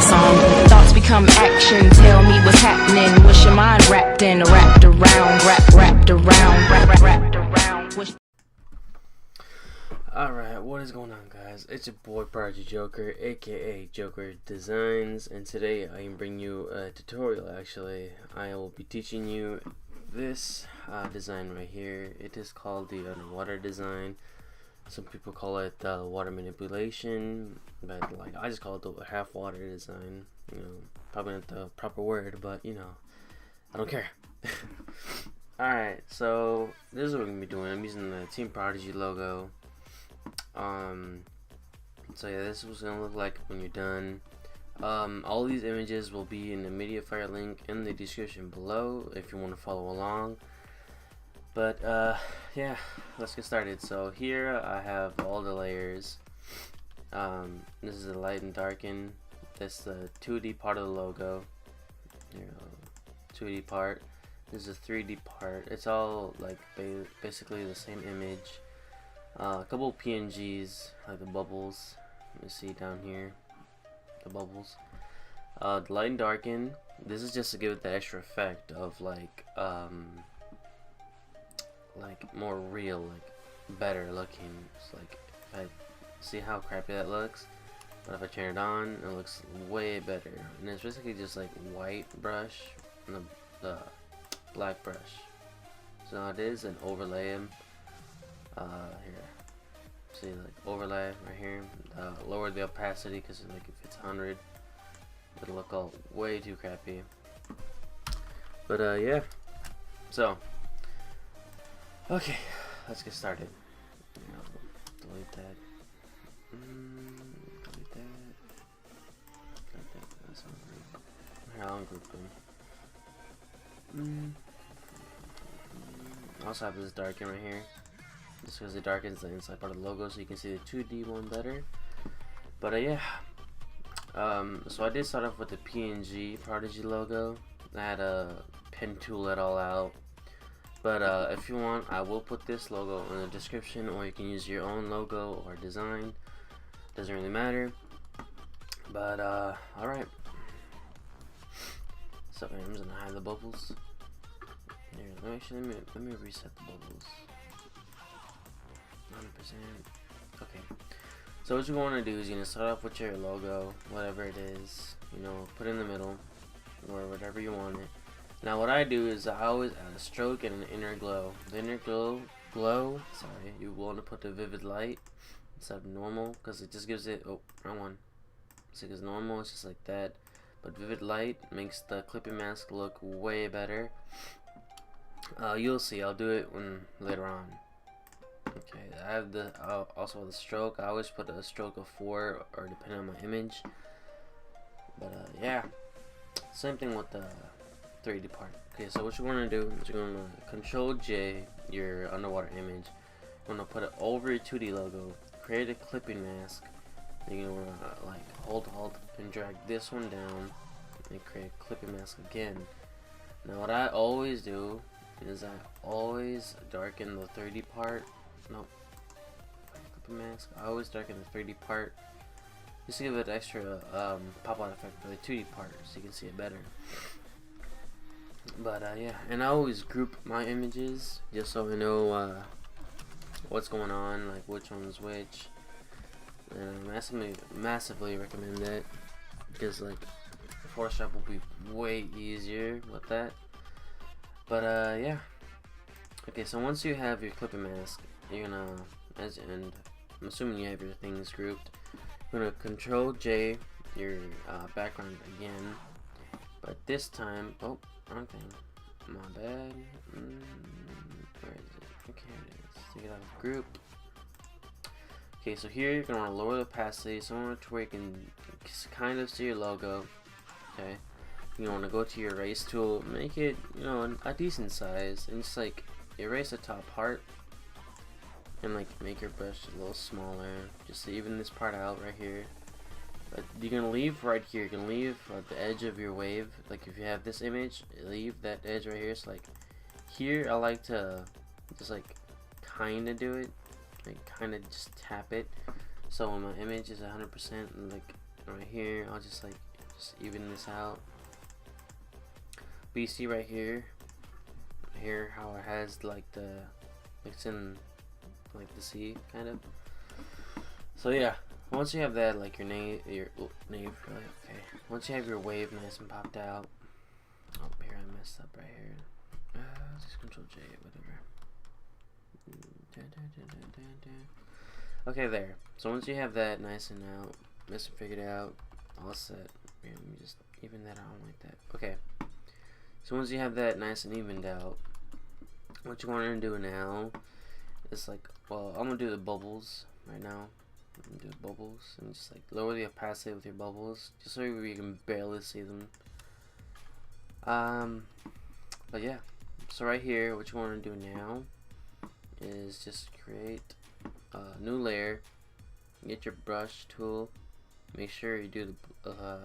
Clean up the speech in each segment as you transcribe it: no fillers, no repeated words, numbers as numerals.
the song. Thoughts become action, tell me what's happening. What's your mind wrapped in, wrapped around, wrapped around, wrapped around. Alright, what is going on, guys? It's your boy Prodigy Joker, aka Joker Designs, and today I am bringing you a tutorial. Actually, I will be teaching you this design right here. It is called the underwater design. Some people call it water manipulation, but like I just call it the half water design. You know, probably not the proper word, but you know, I don't care. Alright, so this is what we're gonna be doing. I'm using the Team Prodigy logo. So yeah, this is what's gonna look like when you're done. All these images will be in the Mediafire link in the description below if you want to follow along. But yeah, let's get started. So here I have all the layers. This is the light and darken. That's the 2D part of the logo. Here, 2D part. This is a 3D part. It's all like basically the same image. A couple of PNGs, like the bubbles. Let me see down here, the bubbles. The light and darken. This is just to give it the extra effect of like more real, like better looking. It's like, I see how crappy that looks, but if I turn it on, it looks way better. And it's basically just like white brush and the black brush. So it is an overlay. Here, see, like overlay right here. Lower the opacity because like if it's 100, it'll look all way too crappy. But yeah. So okay, let's get started. Delete that. Delete that. That's all right. Here, I'll group them. I also have this darken right here. Just because it darkens the inside part of the logo so you can see the 2D one better. But yeah, so I did start off with the PNG Prodigy logo. I had a pen tool it all out, but if you want, I will put this logo in the description, or you can use your own logo or design. Doesn't really matter. But alright, so I'm just gonna hide the bubbles here. Actually, let me reset the bubbles. 100%. Okay, so what you want to do is you're gonna start off with your logo, whatever it is, you know, put it in the middle or whatever you want it. Now what I do is I always add a stroke and an inner glow. The inner glow, sorry, you want to put the vivid light instead of normal, because it just gives it, oh, wrong one. So because normal it's just like that, but vivid light makes the clipping mask look way better. You'll see, I'll do it later on. Okay, I have the also the stroke. I always put a stroke of 4, or depending on my image. But yeah, same thing with the 3D part. Okay, so what you want to do is you're going to Control J your underwater image. You're going to put it over your 2D logo. Create a clipping mask. You're going to like hold Alt and drag this one down and create a clipping mask again. Now what I always do is I always darken the 3D part. No, clipping mask. I always darken the 3D part just to give it extra pop out effect for the 2D part, so you can see it better. But yeah, and I always group my images just so I know what's going on, like which one's which. And I massively recommend that, because like Photoshop will be way easier with that. But yeah. Okay, so once you have your clipping mask, you're gonna, and I'm assuming you have your things grouped, you're gonna Control J your background again, but this time, oh, wrong thing, my bad. Where is it? Okay, here it is. Take it out of group. Okay, so here you're gonna lower the opacity somewhere to where you can kind of see your logo. Okay, you want to go to your erase tool, make it, you know, a decent size, and just like erase the top part and like make your brush a little smaller, just to even this part out right here. But you're gonna leave right here, you're gonna leave the edge of your wave. Like if you have this image, leave that edge right here. So like here I like to just like kinda do it, like kinda just tap it, so when my image is 100%, like right here, I'll just like Just even this out. But you see right here how it has like it's in like the sea kind of. So yeah, once you have that, like your nave, really, okay. Once you have your wave nice and popped out. Oh, here I messed up right here. Just Control J, whatever. Okay, there. So once you have that nice and out, nice and figured out, all set. Here, let me just even that out like that. Okay. So once you have that nice and evened out, what you want to do now is like, well, I'm gonna do the bubbles right now. I'm gonna do bubbles and just like lower the opacity with your bubbles, just so you can barely see them. But yeah. So right here, what you want to do now is just create a new layer. Get your brush tool. Make sure you do the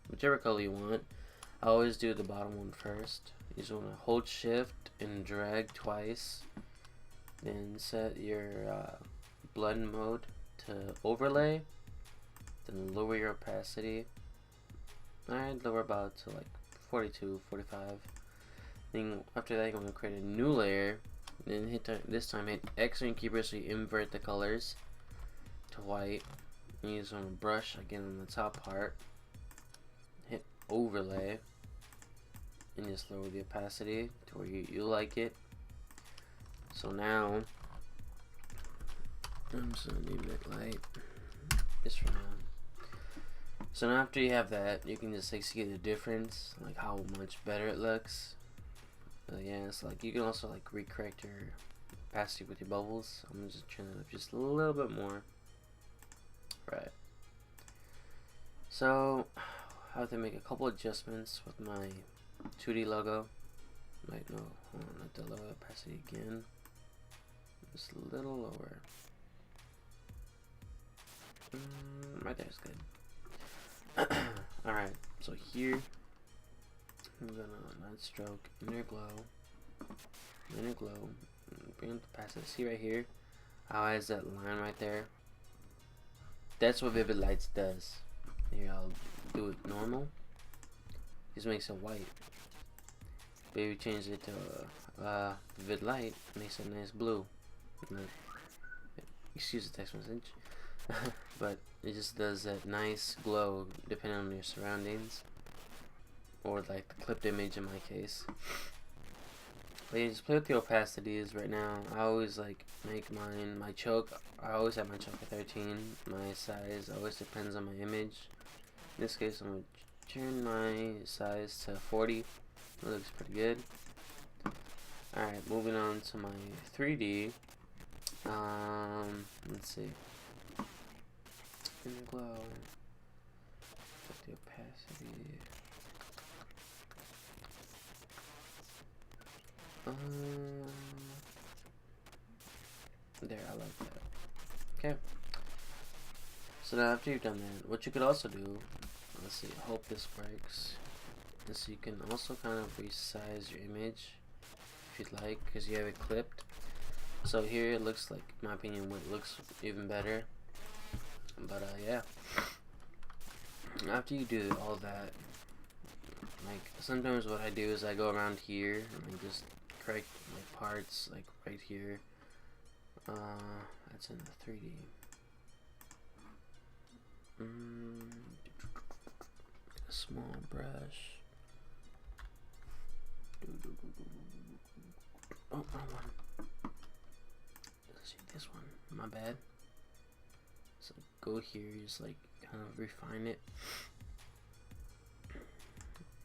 whichever color you want. I always do the bottom one first. You just want to hold shift and drag twice. Then set your blend mode to overlay. Then lower your opacity. I'd lower about to like 42, 45. Then after that, you're going to create a new layer. Then this time hit X on your keyboard so you invert the colors to white. And you just want to brush again on the top part. Hit overlay. And just lower the opacity to where you like it. So now, I'm just going to leave it light. Just for now. So now after you have that, you can just like see the difference, like how much better it looks. Yeah, it's like you can also like recorrect your opacity with your bubbles. I'm gonna just turn it up just a little bit more. Right. So I have to make a couple adjustments with my 2D logo. Might no, hold on, let the lower opacity again. Just a little lower. Right there is good. Alright, so here I'm gonna light stroke, inner glow, bring up the opacity. See right here how it has that line right there? That's what Vivid Lights does. Here, I'll do it normal. Just makes it white. But if you change it to Vivid Light, it makes it nice blue. Excuse the text message. But it just does that nice glow depending on your surroundings. Or like the clipped image in my case. But you just play with the opacities right now. I always like make mine, my choke, I always have my choke at 13. My size always depends on my image. In this case, I'm going to turn my size to 40. It looks pretty good. Alright, moving on to my 3D. Let's see. Inner glow. Put the opacity. There, I like that. Okay. So now after you've done that, what you could also do, let's see, I hope this works, is you can also kind of resize your image if you'd like, because you have it clipped. So here it looks like, in my opinion, it looks even better. But yeah. After you do all that, like sometimes what I do is I go around here and I just correct my parts, like right here. That's in the 3D. A small brush. Oh, wrong one. Let's see this one. My bad. So go here, just like kind of refine it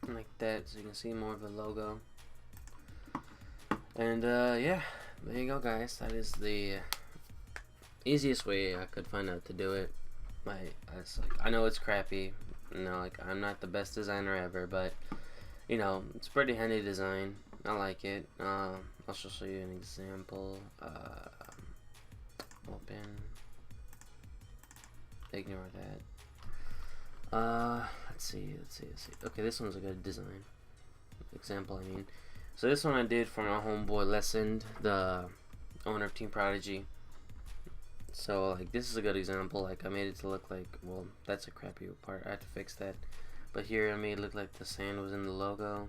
like that, so you can see more of the logo. And yeah, there you go, guys. That is the easiest way I could find out to do it. It's like, I know it's crappy, you know, like I'm not the best designer ever, but you know, it's pretty handy design. I like it. I'll just show you an example. Open. Ignore that. Let's see. Okay, this one's a good design example. I mean, so this one I did for my homeboy Lessened, the owner of Team Prodigy. So like this is a good example. Like I made it to look like, well, that's a crappy part. I had to fix that. But here I made it look like the sand was in the logo.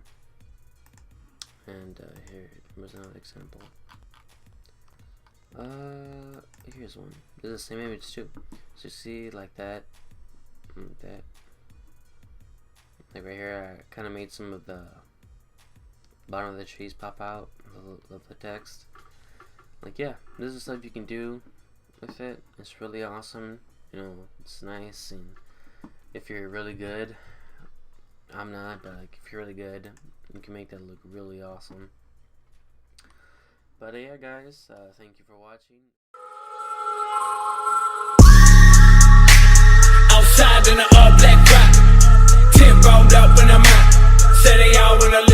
And here was another example. Here's one. This is the same image too. So you see like that, like right here, I kind of made some of the bottom of the trees pop out of the text. Like, yeah, this is stuff you can do with it. It's really awesome. You know, it's nice, and if you're really good, I'm not, but like if you're really good, you can make that look really awesome. But yeah, guys, thank you for watching. Outside in the all black drop, 10 rolled up when I'm out. Say they all wanna live.